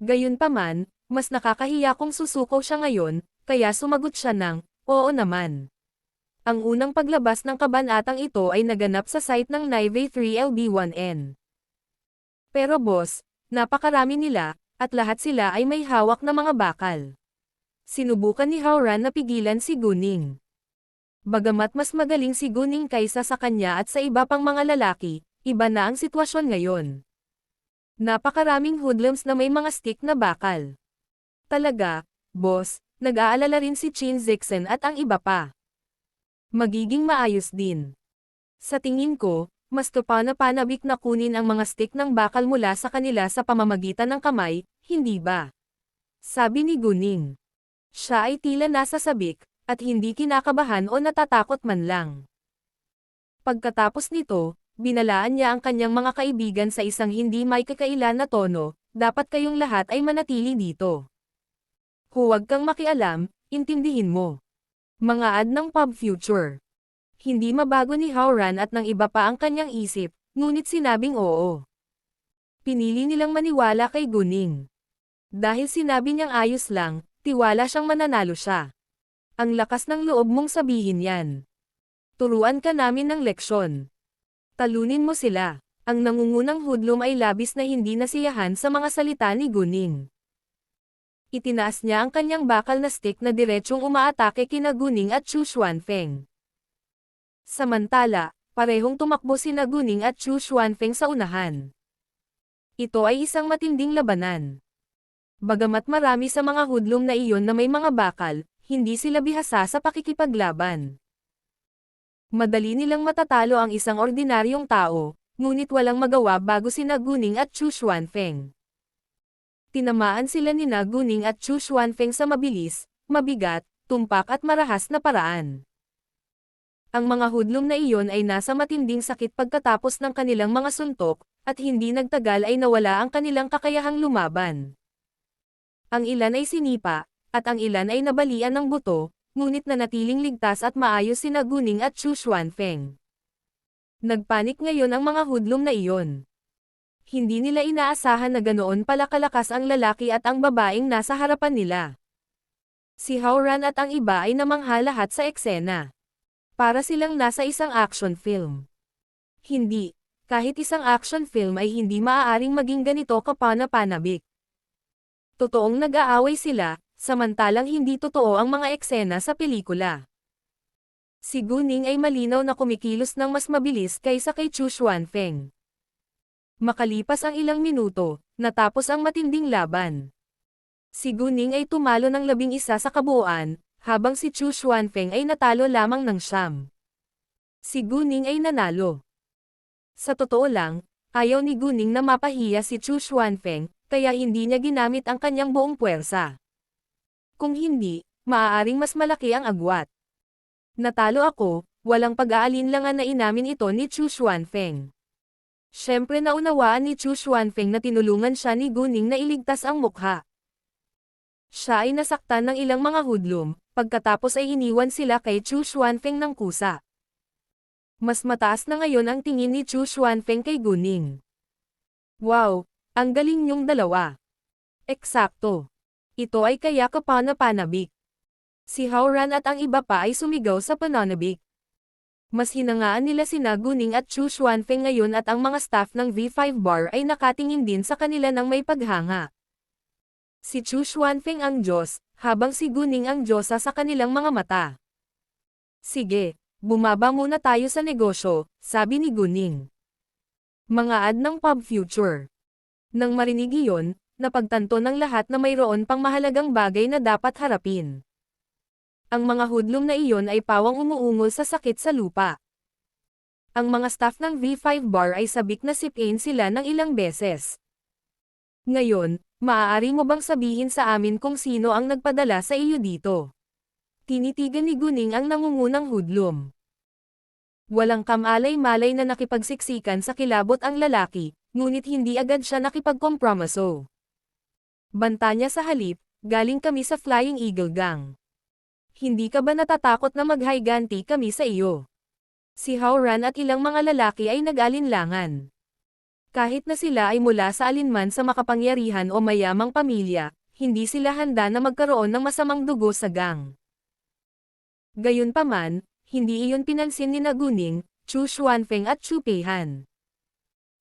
Gayunpaman, mas nakakahiya kung susuko siya ngayon, kaya sumagot siya ng, "Oo naman." Ang unang paglabas ng kabanatang ito ay naganap sa site ng Nivea 3LB1N. Pero boss, napakarami nila, at lahat sila ay may hawak na mga bakal. Sinubukan ni Howran na pigilan si Gunning. Bagamat mas magaling si Gunning kaysa sa kanya at sa iba pang mga lalaki, iba na ang sitwasyon ngayon. Napakaraming hoodlums na may mga stick na bakal. Talaga, boss, nag-aalala rin si Chin Zixen at ang iba pa. Magiging maayos din. Sa tingin ko, mas kapana-panabik na kunin ang mga stick ng bakal mula sa kanila sa pamamagitan ng kamay, hindi ba? Sabi ni Guning. Siya ay tila nasa sabik, at hindi kinakabahan o natatakot man lang. Pagkatapos nito, binalaan niya ang kanyang mga kaibigan sa isang hindi may kakailan na tono, dapat kayong lahat ay manatili dito. Huwag kang makialam, intindihin mo. Mga ad ng pub future. Hindi mabago ni Howran at ng iba pa ang kanyang isip, ngunit sinabing oo. Pinili nilang maniwala kay Guning. Dahil sinabi niyang ayos lang, tiwala siyang mananalo siya. Ang lakas ng loob mong sabihin yan. Turuan ka namin ng leksyon. Talunin mo sila. Ang nangungunang hudlom ay labis na hindi nasiyahan sa mga salita ni Guning. Itinaas niya ang kanyang bakal na stick na diretsyong umaatake kina Guning at Chu Xuanfeng. Samantala, parehong tumakbo sina Guning at Chu Xuanfeng sa unahan. Ito ay isang matinding labanan. Bagamat marami sa mga hudlom na iyon na may mga bakal, hindi sila bihasa sa pakikipaglaban. Madali nilang matatalo ang isang ordinaryong tao, ngunit walang magawa bago sina Guning at Chu Xuanfeng. Tinamaan sila ni Guning at Chu Xuanfeng sa mabilis, mabigat, tumpak at marahas na paraan. Ang mga hudlom na iyon ay nasa matinding sakit pagkatapos ng kanilang mga suntok, at hindi nagtagal ay nawala ang kanilang kakayahang lumaban. Ang ilan ay sinipa, at ang ilan ay nabalian ng buto, ngunit nanatiling ligtas at maayos sina Guning at Chu Xuanfeng. Nagpanik ngayon ang mga hudlom na iyon. Hindi nila inaasahan na ganoon pala kalakas ang lalaki at ang babaeng nasa harapan nila. Si Howran at ang iba ay namangha lahat sa eksena. Para silang nasa isang action film. Hindi, kahit isang action film ay hindi maaaring maging ganito kapana-panabik. Totoong nag-aaway sila, samantalang hindi totoo ang mga eksena sa pelikula. Si Guning ay malinaw na kumikilos ng mas mabilis kaysa kay Chu Xuanfeng. Makalipas ang ilang minuto, natapos ang matinding laban. Si Guning ay tumalo ng 11 sa kabuuan, habang si Chu Xuanfeng ay natalo lamang ng 9. Si Guning ay nanalo. Sa totoo lang, ayaw ni Guning na mapahiya si Chu Xuanfeng, kaya hindi niya ginamit ang kanyang buong puwersa. Kung hindi, maaaring mas malaki ang agwat. Natalo ako, walang pag-aalinlangan na inamin ito ni Chu Xuanfeng. Siyempre naunawaan ni Chu Xuanfeng na tinulungan siya ni Guning na iligtas ang mukha. Siya ay nasaktan ng ilang mga hudlom, pagkatapos ay iniwan sila kay Chu Xuanfeng ng kusa. Mas mataas na ngayon ang tingin ni Chu Xuanfeng kay Guning. Wow, ang galing niyong dalawa. Eksakto. Ito ay kaya kapana-panabik. Si Howran at ang iba pa ay sumigaw sa pananabik. Mas hinangaan nila sina Guning at Chu Xuanfeng ngayon at ang mga staff ng V5 Bar ay nakatingin din sa kanila ng may paghanga. Si Chu Xuanfeng ang Diyos, habang si Guning ang Diyosa sa kanilang mga mata. Sige, bumaba muna tayo sa negosyo, sabi ni Guning. Mga ad ng pub future. Nang marinig iyon, napagtanto ng lahat na mayroon pang mahalagang bagay na dapat harapin. Ang mga hudlom na iyon ay pawang umuungol sa sakit sa lupa. Ang mga staff ng V5 Bar ay sabik na sipain sila ng ilang beses. Ngayon, maaari mo bang sabihin sa amin kung sino ang nagpadala sa iyo dito? Tinitigan ni Guning ang nangungunang hudlom. Walang kamalay-malay na nakipagsiksikan sa kilabot ang lalaki, ngunit hindi agad siya nakipagkompromiso. Banta niya sa halip, galing kami sa Flying Eagle Gang. Hindi ka ba natatakot na maghiganti kami sa iyo? Si Howran at ilang mga lalaki ay nag-alinlangan. Kahit na sila ay mula sa alinman sa makapangyarihan o mayamang pamilya, hindi sila handa na magkaroon ng masamang dugo sa gang. Gayunpaman, hindi iyon pinansin ni Guning, Chu Xuanfeng at Chu Peihan.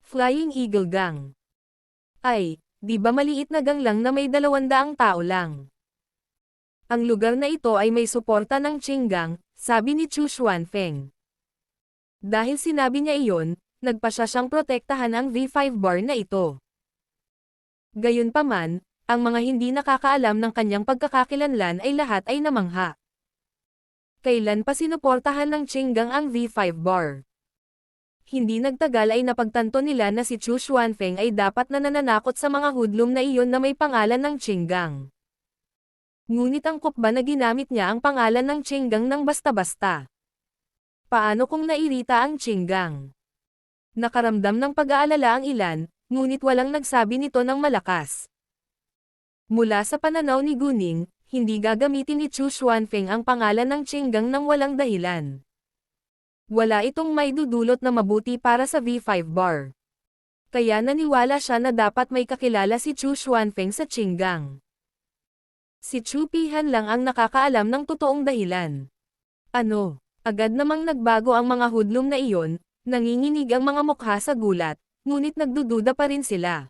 Flying Eagle Gang. Ay, di ba maliit na gang lang na may 200 tao lang? Ang lugar na ito ay may suporta ng Qing Gang, sabi ni Chu Xuanfeng. Dahil sinabi niya iyon, nagpasya siyang protektahan ang V5 Bar na ito. Gayunpaman, ang mga hindi nakakaalam ng kanyang pagkakakilanlan ay lahat ay namangha. Kailan pa sinuportahan ng Qing Gang ang V5 Bar? Hindi nagtagal ay napagtanto nila na si Chu Xuanfeng ay dapat na nananakot sa mga hudlom na iyon na may pangalan ng Qinggang. Ngunit ang kupba na ginamit niya ang pangalan ng Qinggang ng basta-basta. Paano kung nairita ang Qinggang? Nakaramdam ng pag-aalala ang ilan, ngunit walang nagsabi nito ng malakas. Mula sa pananaw ni Guning, hindi gagamitin ni Chu Xuanfeng ang pangalan ng Qinggang nang walang dahilan. Wala itong may dudulot na mabuti para sa V5 bar. Kaya naniwala siya na dapat may kakilala si Chu Xuanfeng sa Qinggang. Si Chu Pihan lang ang nakakaalam ng totoong dahilan. Ano? Agad namang nagbago ang mga hudlom na iyon, nanginginig ang mga mukha sa gulat, ngunit nagdududa pa rin sila.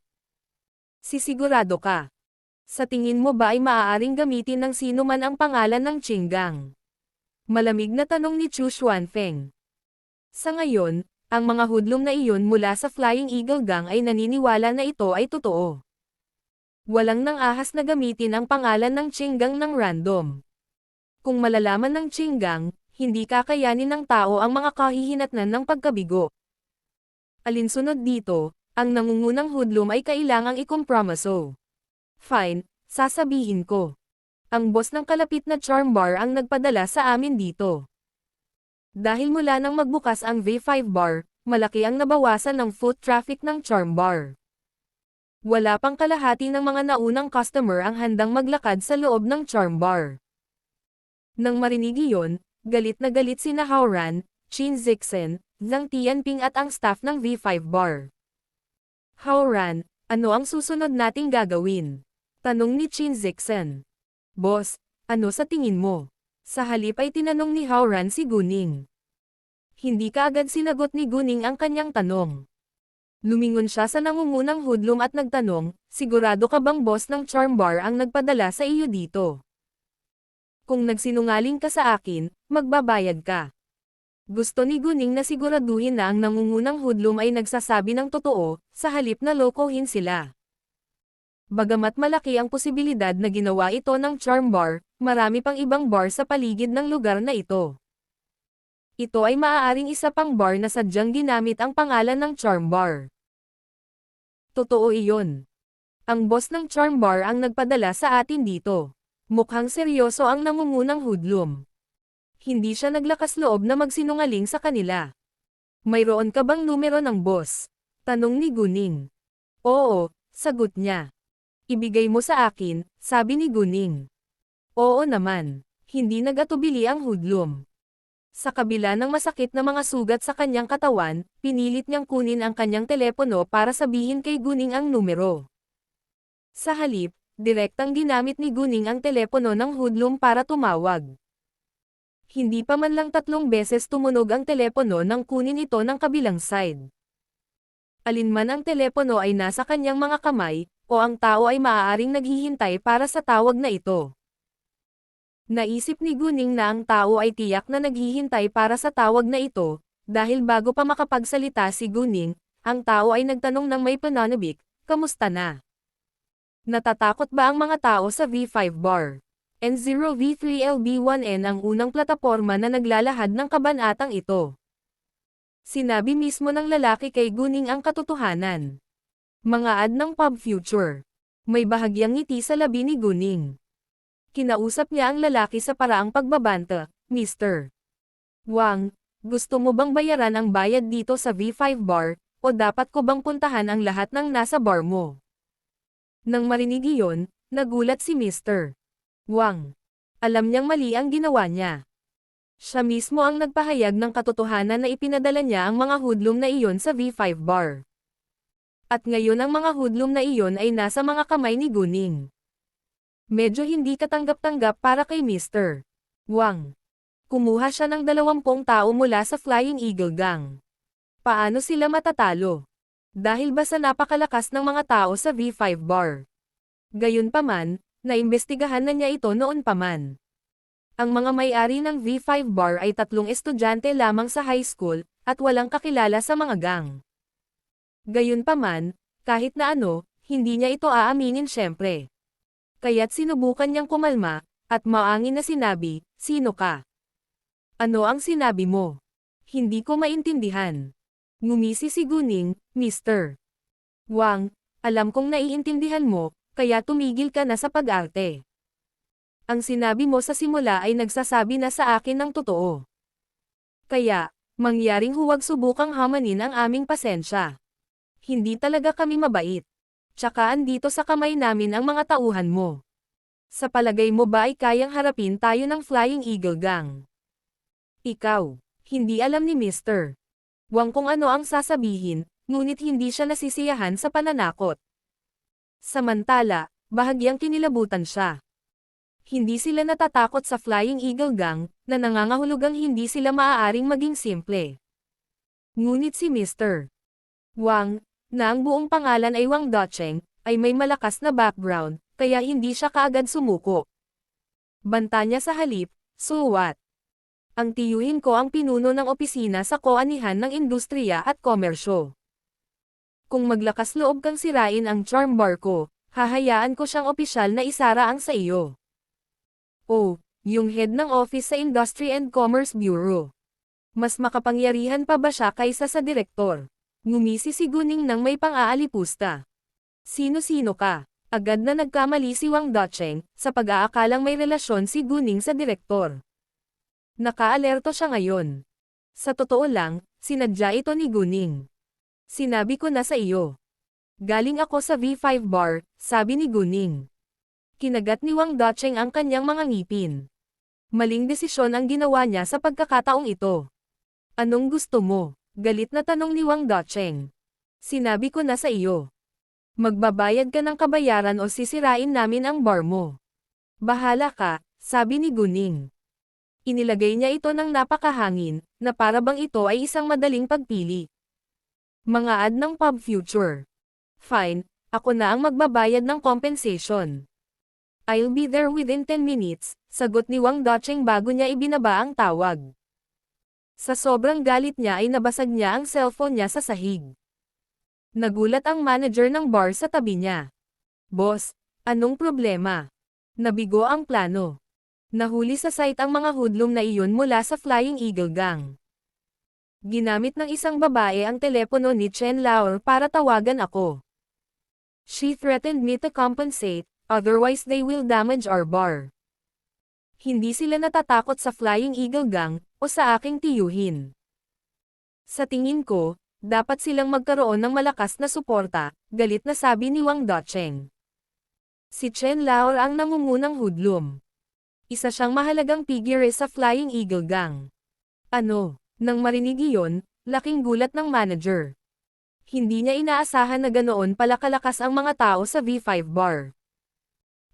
Sisigurado ka? Sa tingin mo ba ay maaaring gamitin ng sino man ang pangalan ng Qinggang? Malamig na tanong ni Chu Xuanfeng. Sa ngayon, ang mga hudlom na iyon mula sa Flying Eagle Gang ay naniniwala na ito ay totoo. Walang nang ahas na gamitin ang pangalan ng Qinggang ng random. Kung malalaman ng Qinggang, hindi kakayanin ng tao ang mga kahihinatnan ng pagkabigo. Alinsunod dito, ang nangungunang hudlom ay kailangang ikompromiso. Fine, sasabihin ko. Ang boss ng kalapit na charm bar ang nagpadala sa amin dito. Dahil mula nang magbukas ang V5 bar, malaki ang nabawasan ng foot traffic ng charm bar. Wala pang kalahati ng mga naunang customer ang handang maglakad sa loob ng charm bar. Nang marinig iyon, galit na galit sina Haoran, Qin Zixen, Zhang Tianping at ang staff ng V5 bar. Haoran, ano ang susunod nating gagawin? Tanong ni Qin Zixen. Boss, ano sa tingin mo? Sa halip ay tinanong ni Haoran si Guning. Hindi kaagad sinagot ni Guning ang kanyang tanong. Lumingon siya sa nangungunang hudlom at nagtanong, sigurado ka bang boss ng charm bar ang nagpadala sa iyo dito? Kung nagsinungaling ka sa akin, magbabayad ka. Gusto ni Guning na siguraduhin na ang nangungunang hudlom ay nagsasabi ng totoo, sa halip na lokohin sila. Bagamat malaki ang posibilidad na ginawa ito ng charm bar, marami pang ibang bar sa paligid ng lugar na ito. Ito ay maaaring isa pang bar na sadyang ginamit ang pangalan ng charm bar. Totoo iyon. Ang boss ng charm bar ang nagpadala sa atin dito. Mukhang seryoso ang nangungunang hudlom. Hindi siya naglakas loob na magsinungaling sa kanila. Mayroon ka bang numero ng boss? Tanong ni Guning. Oo, sagot niya. Ibigay mo sa akin, sabi ni Guning. Oo naman. Hindi nag-atubili ang hudlom. Sa kabila ng masakit na mga sugat sa kanyang katawan, pinilit niyang kunin ang kanyang telepono para sabihin kay Guning ang numero. Sa halip, direktang ginamit ni Guning ang telepono ng hudlom para tumawag. Hindi pa man lang 3 beses tumunog ang telepono nang kunin ito ng kabilang side. Alinman ang telepono ay nasa kanyang mga kamay, o ang tao ay maaaring naghihintay para sa tawag na ito. Naisip ni Guning na ang tao ay tiyak na naghihintay para sa tawag na ito, dahil bago pa makapagsalita si Guning, ang tao ay nagtanong ng may pananabik, kamusta na? Natatakot ba ang mga tao sa V5 bar? N0V3LB1N ang unang plataporma na naglalahad ng kabanatang ito. Sinabi mismo ng lalaki kay Guning ang katotohanan. Mga ad ng pub future. May bahagyang ngiti sa labi ni Guning. Kinausap niya ang lalaki sa paraang pagbabanta, Mr. Wang, gusto mo bang bayaran ang bayad dito sa V5 bar, o dapat ko bang puntahan ang lahat ng nasa bar mo? Nang marinig iyon, nagulat si Mr. Wang. Alam niyang mali ang ginawa niya. Siya mismo ang nagpahayag ng katotohanan na ipinadala niya ang mga hudlom na iyon sa V5 bar. At ngayon ang mga hudlom na iyon ay nasa mga kamay ni Guning. Medyo hindi katanggap-tanggap para kay Mr. Wang. Kumuha siya ng 20 tao mula sa Flying Eagle Gang. Paano sila matatalo? Dahil ba sa napakalakas ng mga tao sa V5 bar? Gayunpaman, naimbestigahan na niya ito noon pa man. Ang mga may-ari ng V5 bar ay 3 estudyante lamang sa high school, at walang kakilala sa mga gang. Gayunpaman, kahit na ano, hindi niya ito aaminin syempre. Kaya't sinubukan niyang kumalma, at maangin na sinabi, sino ka? Ano ang sinabi mo? Hindi ko maintindihan. Ngumisi si Guning, Mr. Wang, alam kong naiintindihan mo, kaya tumigil ka na sa pag-arte. Ang sinabi mo sa simula ay nagsasabi na sa akin ng totoo. Kaya, mangyaring huwag subukang hamanin ang aming pasensya. Hindi talaga kami mabait. Tsaka andito sa kamay namin ang mga tauhan mo. Sa palagay mo ba ay kayang harapin tayo ng Flying Eagle Gang? Ikaw, hindi alam ni Mr. Wang kung ano ang sasabihin, ngunit hindi siya nasisiyahan sa pananakot. Samantala, bahagyang kinilabutan siya. Hindi sila natatakot sa Flying Eagle Gang, na nangangahulugang hindi sila maaaring maging simple. Ngunit si Mr. Wang, na ang buong pangalan ay Wang Docheng, ay may malakas na background, kaya hindi siya kaagad sumuko. Banta niya sa halip, "So what? Ang tiyuhin ko ang pinuno ng opisina sa Koanihan ng Industriya at Komersyo. Kung maglakas loob kang sirain ang charm bar ko, hahayaan ko siyang opisyal na isara ang sa iyo." Oh, yung head ng office sa Industry and Commerce Bureau. Mas makapangyarihan pa ba siya kaysa sa direktor? Ngumisi si Guning nang may pang-aalipusta. Sino-sino ka? Agad na nagkamali si Wang Docheng, sa pag-aakalang may relasyon si Guning sa direktor. Nakaalerto siya ngayon. Sa totoo lang, sinadya ito ni Guning. Sinabi ko na sa iyo. Galing ako sa V5 bar, sabi ni Guning. Kinagat ni Wang Docheng ang kanyang mga ngipin. Maling desisyon ang ginawa niya sa pagkakataong ito. Anong gusto mo? Galit na tanong ni Wang Docheng. Sinabi ko na sa iyo. Magbabayad ka ng kabayaran o sisirain namin ang bar mo. Bahala ka, sabi ni Guning. Inilagay niya ito ng napakahangin, na para bang ito ay isang madaling pagpili. Mga ad ng Pub Future. Fine, ako na ang magbabayad ng compensation. I'll be there within 10 minutes, sagot ni Wang Docheng bago niya ibinaba ang tawag. Sa sobrang galit niya ay nabasag niya ang cellphone niya sa sahig. Nagulat ang manager ng bar sa tabi niya. Boss, anong problema? Nabigo ang plano. Nahuli sa site ang mga hoodlum na iyon mula sa Flying Eagle Gang. Ginamit ng isang babae ang telepono ni Chen Lao para tawagan ako. She threatened me to compensate, otherwise they will damage our bar. Hindi sila natatakot sa Flying Eagle Gang, o sa aking tiyuhin. Sa tingin ko, dapat silang magkaroon ng malakas na suporta, galit na sabi ni Wang Docheng. Si Chen Lao ang nangungunang hoodlum. Isa siyang mahalagang figure sa Flying Eagle Gang. Ano? Nang marinig iyon, laking gulat ng manager. Hindi niya inaasahan na ganoon pala kalakas ang mga tao sa V5 bar.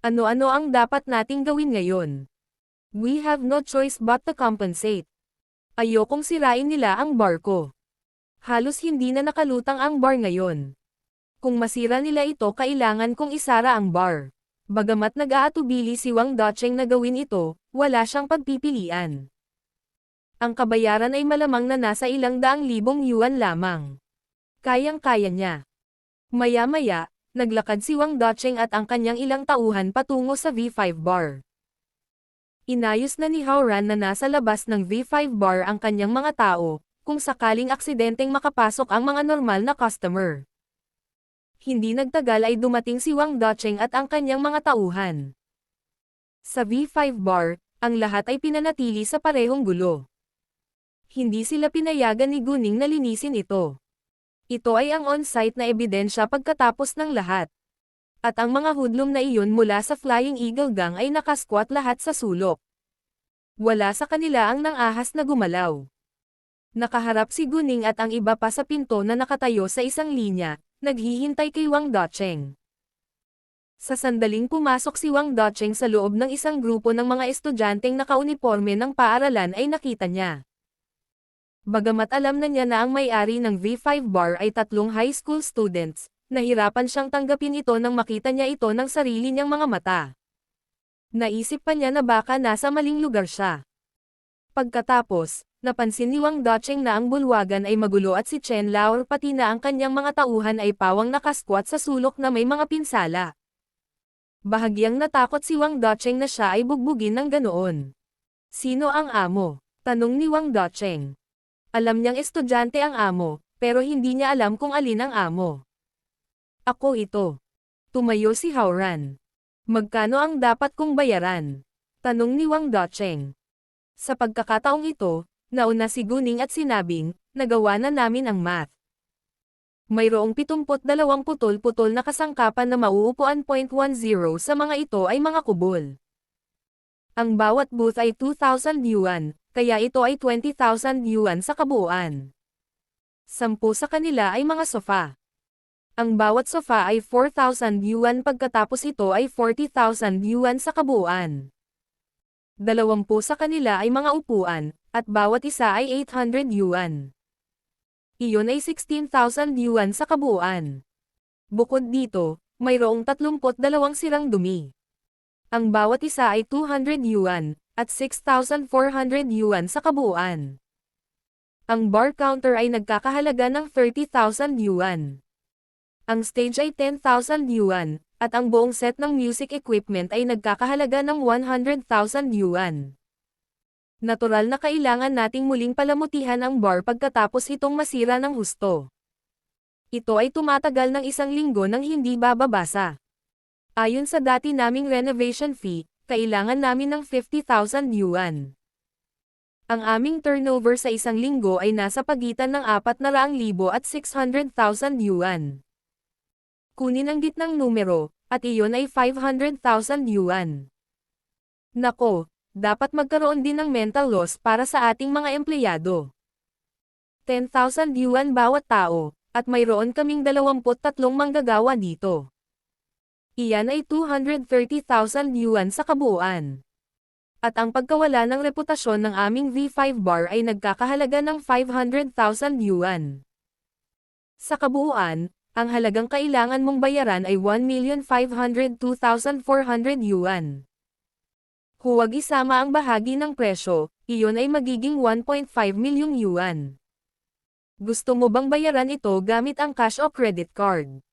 Ano-ano ang dapat nating gawin ngayon? We have no choice but to compensate. Ayokong sirain nila ang bar ko. Halos hindi na nakalutang ang bar ngayon. Kung masira nila ito kailangan kong isara ang bar. Bagamat nag-aatubili si Wang Docheng na gawin ito, wala siyang pagpipilian. Ang kabayaran ay malamang na nasa ilang daang libong yuan lamang. Kayang-kaya niya. Maya-maya, naglakad si Wang Docheng at ang kanyang ilang tauhan patungo sa V5 bar. Inayos na ni Howran na nasa labas ng V5 bar ang kanyang mga tao, kung sakaling aksidenteng makapasok ang mga normal na customer. Hindi nagtagal ay dumating si Wang Docheng at ang kanyang mga tauhan. Sa V5 bar, ang lahat ay pinanatili sa parehong gulo. Hindi sila pinayagan ni Guning na linisin ito. Ito ay ang on-site na ebidensya pagkatapos ng lahat. At ang mga hoodlum na iyon mula sa Flying Eagle Gang ay nakasquat lahat sa sulok. Wala sa kanila ang nang-ahas na gumalaw. Nakaharap si Guning at ang iba pa sa pinto na nakatayo sa isang linya, naghihintay kay Wang Docheng. Sa sandaling pumasok si Wang Docheng sa loob ng isang grupo ng mga estudyanteng nakauniporme ng paaralan ay nakita niya. Bagamat alam na niya na ang may-ari ng V5 bar ay 3 high school students, nahirapan siyang tanggapin ito nang makita niya ito ng sarili niyang mga mata. Naisip pa niya na baka nasa maling lugar siya. Pagkatapos, napansin ni Wang Docheng na ang bulwagan ay magulo at si Chen Lao pati na ang kanyang mga tauhan ay pawang nakasquat sa sulok na may mga pinsala. Bahagyang natakot si Wang Docheng na siya ay bugbugin ng ganoon. Sino ang amo? Tanong ni Wang Docheng. Alam niyang estudyante ang amo, pero hindi niya alam kung alin ang amo. Ako ito. Tumayo si Howran. Magkano ang dapat kong bayaran? Tanong ni Wang Docheng. Sa pagkakataong ito, nauna si Guning at sinabing, nagawa na namin ang math. Mayroong 72 putol-putol na kasangkapan na mauupuan. 10 sa mga ito ay mga kubol. Ang bawat booth ay 2,000 yuan, kaya ito ay 20,000 yuan sa kabuuan. 10 sa kanila ay mga sofa. Ang bawat sofa ay 4,000 yuan pagkatapos ito ay 40,000 yuan sa kabuuan. 20 sa kanila ay mga upuan, at bawat isa ay 800 yuan. Iyon ay 16,000 yuan sa kabuuan. Bukod dito, mayroong 32 sirang dumi. Ang bawat isa ay 200 yuan, at 6,400 yuan sa kabuuan. Ang bar counter ay nagkakahalaga ng 30,000 yuan. Ang stage ay 10,000 yuan, at ang buong set ng music equipment ay nagkakahalaga ng 100,000 yuan. Natural na kailangan nating muling palamutihan ang bar pagkatapos itong masira ng husto. Ito ay tumatagal ng 1 linggo nang hindi bababasa. Ayon sa dati naming renovation fee, kailangan namin ng 50,000 yuan. Ang aming turnover sa 1 linggo ay nasa pagitan ng 400,000 at 600,000 yuan. Kunin ang gitnang numero, at iyon ay 500,000 yuan. Nako! Dapat magkaroon din ng mental loss para sa ating mga empleyado. 10,000 yuan bawat tao, at mayroon kaming 23 manggagawa dito. Iyan ay 230,000 yuan sa kabuuan. At ang pagkawala ng reputasyon ng aming V5 bar ay nagkakahalaga ng 500,000 yuan. Sa kabuuan, ang halagang kailangan mong bayaran ay 1,502,400 yuan. Huwag isama ang bahagi ng presyo, iyon ay magiging 1.5 milyong yuan. Gusto mo bang bayaran ito gamit ang cash o credit card?